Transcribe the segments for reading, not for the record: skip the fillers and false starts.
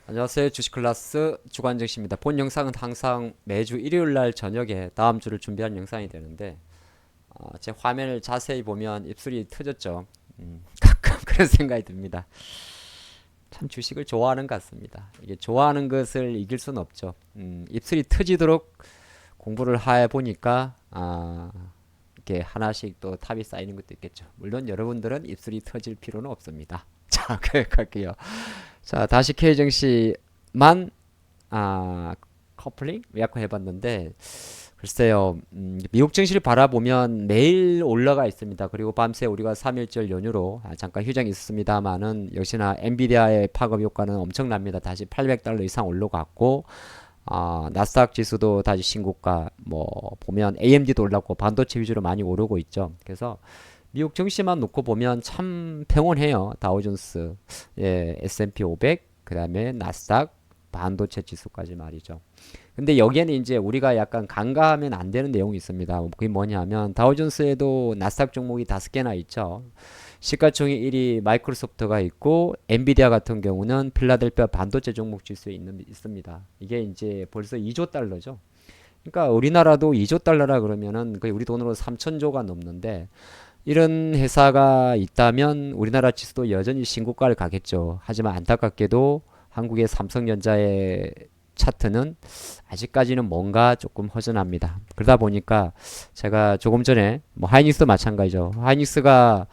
안녕하세요. 주식클래스 주관정씨입니다. 본 영상은 항상 매주 일요일날 저녁에 다음 주를 준비한 영상이 되는데 제 화면을 자세히 보면 입술이 터졌죠. 가끔 그런 생각이 듭니다. 참 주식을 좋아하는 것 같습니다. 이게 좋아하는 것을 이길 수는 없죠. 입술이 터지도록 공부를 해보니까 이렇게 하나씩 또 탑이 쌓이는 것도 있겠죠. 물론 여러분들은 입술이 터질 필요는 없습니다. 자, 갈게요. 자, 다시 K증시만 커플링 약화해봤는데 글쎄요, 미국 증시를 바라보면 매일 올라가 있습니다. 그리고 밤새 우리가 3일절 연휴로 잠깐 휴장이 있었습니다만은 역시나 엔비디아의 파급 효과는 엄청납니다. 다시 $800 이상 올라갔고 나스닥 지수도 다시 신고가, 뭐 보면 AMD도 올랐고 반도체 위주로 많이 오르고 있죠. 그래서 미국 증시만 놓고 보면 참 평온해요. 다우존스, S&P 500, 그 다음에 나스닥, 반도체 지수까지 말이죠. 근데 여기에는 이제 우리가 약간 간과하면 안 되는 내용이 있습니다. 그게 뭐냐면 다우존스에도 나스닥 종목이 5개나 있죠. 시가총액 1위 마이크로소프트가 있고 엔비디아 같은 경우는 필라델피아 반도체 종목 지수에 있습니다. 이게 이제 벌써 2조 달러죠. 그러니까 우리나라도 2조 달러라 그러면은 거의 우리 돈으로 3천조가 넘는데 이런 회사가 있다면 우리나라 지수도 여전히 신고가를 가겠죠. 하지만 안타깝게도 한국의 삼성전자의 차트는 아직까지는 뭔가 조금 허전합니다. 그러다 보니까 제가 조금 전에 뭐 하이닉스도 마찬가지죠. 하이닉스가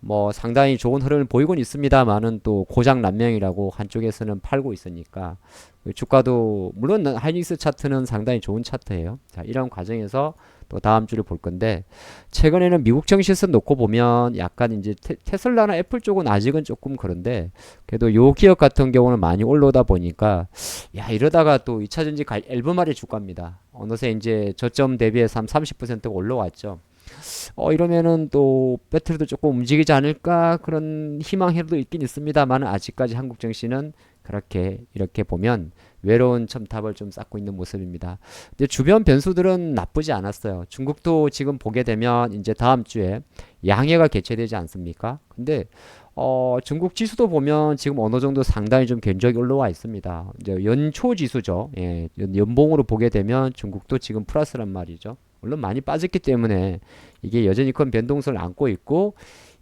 뭐 상당히 좋은 흐름을 보이곤 있습니다만은 또 고장난명이라고 한쪽에서는 팔고 있으니까 주가도 물론 하이닉스 차트는 상당히 좋은 차트예요. 자, 이런 과정에서 또 다음 주를 볼 건데 최근에는 미국 증시에서 놓고 보면 약간 이제 테슬라나 애플 쪽은 아직은 조금 그런데 그래도 요 기업 같은 경우는 많이 올라오다 보니까 야 이러다가 또 2차전지 엘브말이 주가입니다. 어느새 이제 저점 대비해서 한 30%가 올라왔죠. 이러면은 또 배터리도 조금 움직이지 않을까 그런 희망해도 있긴 있습니다만 아직까지 한국 증시는 그렇게 이렇게 보면 외로운 첨탑을 좀 쌓고 있는 모습입니다. 근데 주변 변수들은 나쁘지 않았어요. 중국도 지금 보게 되면 이제 다음 주에 양해가 개최되지 않습니까? 근데 중국 지수도 보면 지금 어느 정도 상당히 좀 견적이 올라와 있습니다. 이제 연초 지수죠. 예, 연봉으로 보게 되면 중국도 지금 플러스란 말이죠. 물론 많이 빠졌기 때문에 이게 여전히 큰 변동성을 안고 있고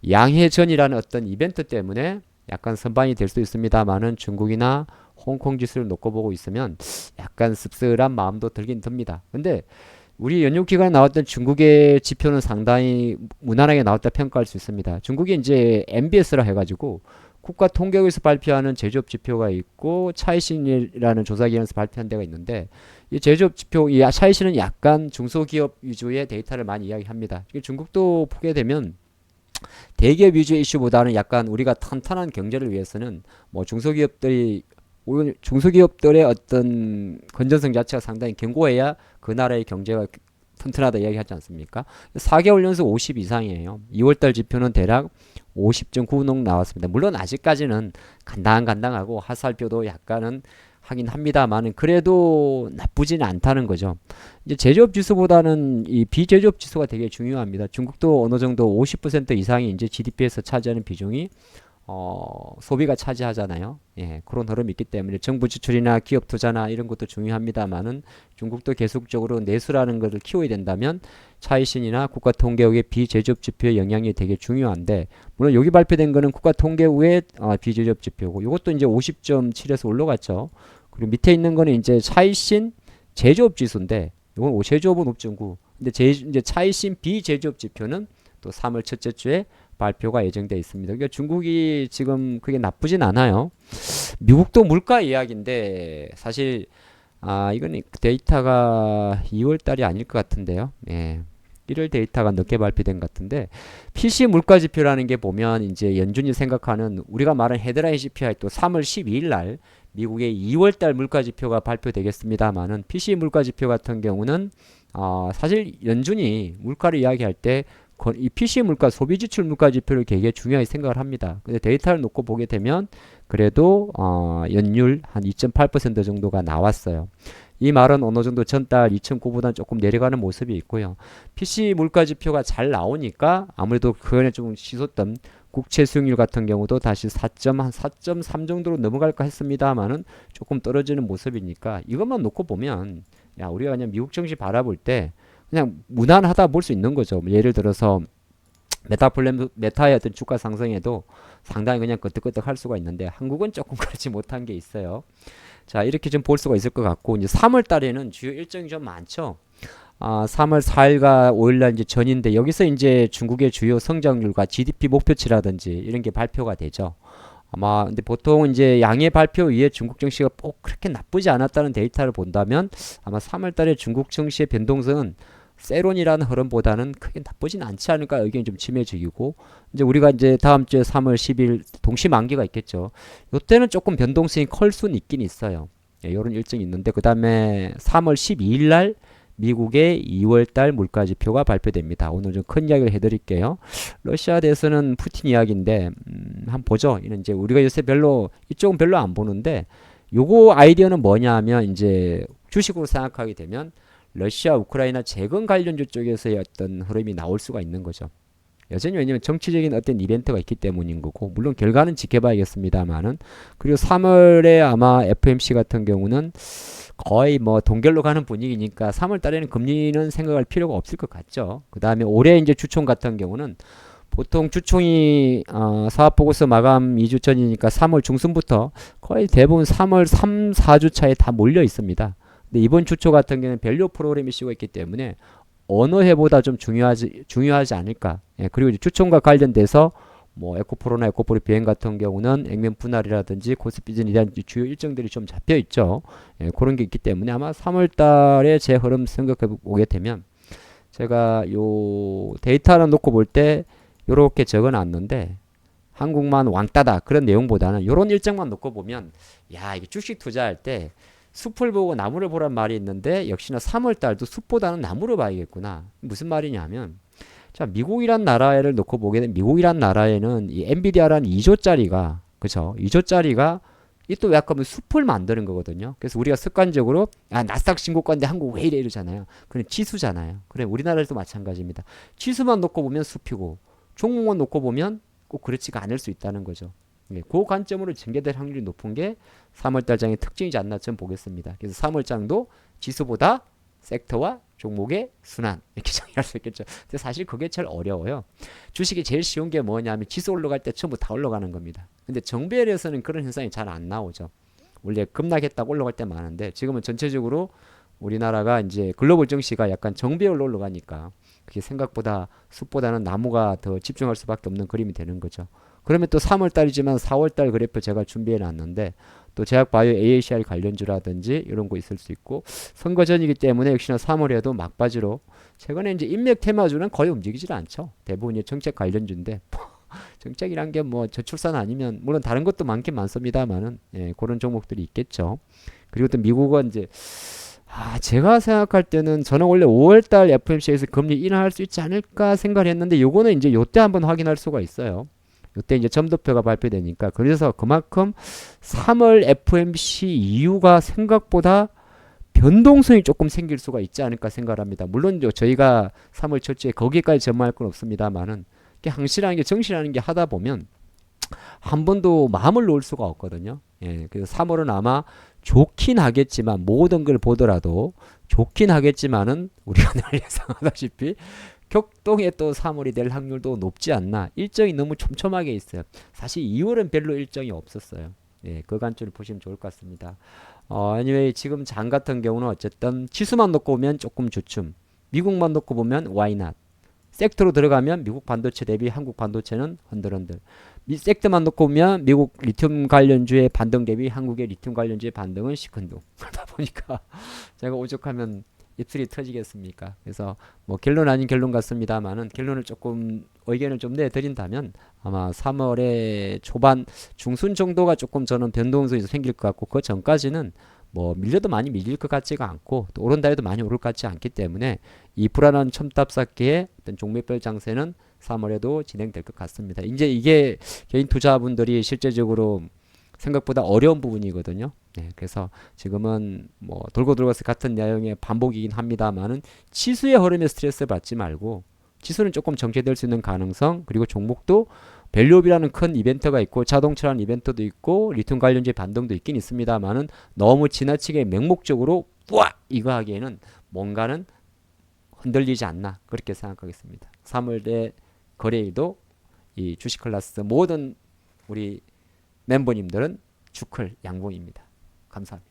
양해전이라는 어떤 이벤트 때문에 약간 선반이 될 수 있습니다만은 중국이나 홍콩 지수를 놓고 보고 있으면 약간 씁쓸한 마음도 들긴 듭니다. 근데 우리 연휴 기간에 나왔던 중국의 지표는 상당히 무난하게 나왔다 평가할 수 있습니다. 중국이 이제 MBS라 해가지고 국가통계국에서 발표하는 제조업 지표가 있고 차이신이라는 조사기관에서 발표한 데가 있는데 이 제조업 지표, 이 차이신은 약간 중소기업 위주의 데이터를 많이 이야기합니다. 중국도 보게 되면 대기업 위주의 이슈보다는 약간 우리가 탄탄한 경제를 위해서는 뭐 중소기업들의 어떤 건전성 자체가 상당히 견고해야 그 나라의 경제가 튼튼하다 이야기하지 않습니까? 4개월 연속 50 이상이에요. 2월달 지표는 대략 50.96 나왔습니다. 물론 아직까지는 간당간당하고 하살표도 약간은 하긴 합니다만은 그래도 나쁘지는 않다는 거죠. 이제 제조업 지수보다는 이 비제조업 지수가 되게 중요합니다. 중국도 어느 정도 50% 이상이 이제 GDP에서 차지하는 비중이 소비가 차지하잖아요. 예, 그런 흐름이 있기 때문에 정부 지출이나 기업 투자나 이런 것도 중요합니다만은 중국도 계속적으로 내수라는 것을 키워야 된다면 차이신이나 국가통계국의 비제조업 지표의 영향이 되게 중요한데 물론 여기 발표된 거는 국가통계국의 비제조업 지표고 이것도 이제 50.7에서 올라갔죠. 그리고 밑에 있는 거는 이제 차이신 제조업 지수인데 이건 제조업은 5.9. 근데 이제 차이신 비제조업 지표는 또 3월 첫째 주에 발표가 예정되어 있습니다. 그러니까 중국이 지금 그게 나쁘진 않아요. 미국도 물가 이야기인데 사실 이건 데이터가 2월 달이 아닐 것 같은데요. 예. 1월 데이터가 늦게 발표된 것 같은데 PC 물가 지표라는 게 보면 이제 연준이 생각하는 우리가 말한 헤드라인 CPI 또 3월 12일 날 미국의 2월 달 물가 지표가 발표되겠습니다만은 PC 물가 지표 같은 경우는 사실 연준이 물가를 이야기할 때 이 PC 물가, 소비 지출 물가 지표를 되게 중요하게 생각을 합니다. 근데 데이터를 놓고 보게 되면 그래도 연율 한 2.8% 정도가 나왔어요. 이 말은 어느 정도 전달 2009보다는 조금 내려가는 모습이 있고요. PC 물가 지표가 잘 나오니까 아무래도 그 전에 좀 치솟던 국채 수익률 같은 경우도 다시 4.3 정도로 넘어갈까 했습니다만은 조금 떨어지는 모습이니까 이것만 놓고 보면 야, 우리가 그냥 미국 증시 바라볼 때 그냥 무난하다 볼 수 있는 거죠. 예를 들어서 메타의 어떤 주가 상승에도 상당히 그냥 끄떡끄떡 할 수가 있는데 한국은 조금 그렇지 못한 게 있어요. 자, 이렇게 좀 볼 수가 있을 것 같고 이제 3월 달에는 주요 일정이 좀 많죠. 3월 4일과 5일날 이제 전인데 여기서 이제 중국의 주요 성장률과 GDP 목표치라든지 이런 게 발표가 되죠. 아마 근데 보통 이제 양의 발표 위에 중국 증시가 꼭 그렇게 나쁘지 않았다는 데이터를 본다면 아마 3월 달에 중국 증시의 변동성은 세론이라는 흐름보다는 크게 나쁘진 않지 않을까 의견이 좀 침해지고 이제 우리가 이제 다음 주에 3월 10일 동시 만기가 있겠죠. 이때는 조금 변동성이 클 수는 있긴 있어요. 예, 이런 일정이 있는데 그 다음에 3월 12일 날 미국의 2월 달 물가 지표가 발표됩니다. 오늘 좀 큰 이야기를 해드릴게요. 러시아에 대해서는 푸틴 이야기인데 한번 보죠. 이는 이제 우리가 요새 별로 이쪽은 별로 안 보는데 요거 아이디어는 뭐냐 하면 이제 주식으로 생각하게 되면 러시아, 우크라이나 재건 관련주 쪽에서의 어떤 흐름이 나올 수가 있는 거죠. 여전히 왜냐면 정치적인 어떤 이벤트가 있기 때문인 거고 물론 결과는 지켜봐야겠습니다만은 그리고 3월에 아마 FMC 같은 경우는 거의 뭐 동결로 가는 분위기니까 3월 달에는 금리는 생각할 필요가 없을 것 같죠. 그 다음에 올해 이제 주총 같은 경우는 보통 주총이 사업보고서 마감 2주 전이니까 3월 중순부터 거의 대부분 3월 3, 4주 차에 다 몰려 있습니다. 근데 이번 주초 같은 경우는 밸류 프로그램이 쓰고 있기 때문에 어느 해보다 좀 중요하지 않을까. 예, 그리고 이제 주총과 관련돼서 뭐 에코프로나 에코프로 비행 같은 경우는 액면 분할이라든지 코스피 비전에 대한 주요 일정들이 좀 잡혀 있죠. 예, 그런 게 있기 때문에 아마 3월 달에 제 흐름 생각해 보게 되면 제가 요 데이터를 놓고 볼 때 요렇게 적어 놨는데 한국만 왕따다 그런 내용보다는 요런 일정만 놓고 보면 야, 이게 주식 투자할 때 숲을 보고 나무를 보란 말이 있는데 역시나 3월 달도 숲보다는 나무를 봐야겠구나. 무슨 말이냐면 자, 미국이란 나라를 놓고 보게 되면 미국이란 나라에는 이 엔비디아라는 2조짜리가 그죠? 2조짜리가 이 또 약간 숲을 만드는 거거든요. 그래서 우리가 습관적으로 나스닥 신고가인데 한국 왜 이래 이러잖아요. 그래 지수잖아요. 그래 우리나라에도 마찬가지입니다. 지수만 놓고 보면 숲이고 종목만 놓고 보면 꼭 그렇지가 않을 수 있다는 거죠. 예, 그 관점으로 전개될 확률이 높은 게 3월달장의 특징이지 않나 좀 보겠습니다. 그래서 3월장도 지수보다 섹터와 종목의 순환 이렇게 정의할 수 있겠죠. 근데 사실 그게 제일 어려워요. 주식이 제일 쉬운 게 뭐냐면 지수 올라갈 때 전부 다 올라가는 겁니다. 근데 정배열에서는 그런 현상이 잘 안 나오죠. 원래 급락했다고 올라갈 때 많은데 지금은 전체적으로 우리나라가 이제 글로벌 증시가 약간 정배열로 올라가니까 그게 생각보다 숲보다는 나무가 더 집중할 수밖에 없는 그림이 되는 거죠. 그러면 또 3월 달이지만 4월 달 그래프 제가 준비해 놨는데 또 제약 바이오 AACR 관련주라든지 이런 거 있을 수 있고 선거 전이기 때문에 역시나 3월에도 막바지로 최근에 이제 인맥 테마주는 거의 움직이질 않죠. 대부분이 정책 관련주인데 정책이란 게 뭐 저출산 아니면 물론 다른 것도 많긴 많습니다만은 예, 그런 종목들이 있겠죠. 그리고 또 미국은 이제 제가 생각할 때는 저는 원래 5월달 FMC에서 금리 인하할 수 있지 않을까 생각을 했는데 요거는 이제 요때 한번 확인할 수가 있어요. 이때 이제 점도표가 발표되니까 그래서 그만큼 3월 FMC 이유가 생각보다 변동성이 조금 생길 수가 있지 않을까 생각을 합니다. 물론 저희가 3월 첫째 거기까지 전망할 건 없습니다만은 항시라는 게 정시라는 게 하다 보면 한 번도 마음을 놓을 수가 없거든요. 예, 그래서 3월은 아마 좋긴 하겠지만 모든 걸 보더라도 좋긴 하겠지만은 우리가 늘 예상하다시피 격동에 또 3월이 될 확률도 높지 않나. 일정이 너무 촘촘하게 있어요. 사실 2월은 별로 일정이 없었어요. 예, 그 관점을 보시면 좋을 것 같습니다. anyway, 지금 장 같은 경우는 어쨌든 지수만 놓고 보면 조금 주춤. 미국만 놓고 보면 why not. 섹터로 들어가면 미국 반도체 대비 한국 반도체는 흔들흔들. 섹터만 놓고 보면 미국 리튬 관련주의 반등 대비 한국의 리튬 관련주의 반등은 시큰둥. 그러다 보니까 제가 오죽하면 입술이 터지겠습니까? 그래서 뭐 결론 아닌 결론 같습니다만은 결론을 조금 의견을 좀 내드린다면 아마 3월의 초반 중순 정도가 조금 저는 변동성이 생길 것 같고 그 전까지는 뭐 밀려도 많이 밀릴 것 같지가 않고 또 오른다 해도 많이 오를 것 같지 않기 때문에 이 불안한 첨탑쌓기의 어떤 종목별 장세는 3월에도 진행될 것 같습니다. 이제 이게 개인 투자분들이 실제적으로 생각보다 어려운 부분이거든요. 네, 그래서 지금은 뭐 돌고 돌아서 같은 내용의 반복이긴 합니다만은 지수의 흐름에 스트레스 받지 말고 지수는 조금 정체될 수 있는 가능성 그리고 종목도 밸류업이라는 큰 이벤트가 있고 자동차라는 이벤트도 있고 리튬 관련주의 반등도 있긴 있습니다만은 너무 지나치게 맹목적으로 뿌아 이거 하기에는 뭔가는 흔들리지 않나 그렇게 생각하겠습니다. 3월대 거래일도 이 주식 클래스 모든 우리 멤버님들은 주클 양봉입니다. 감사합니다.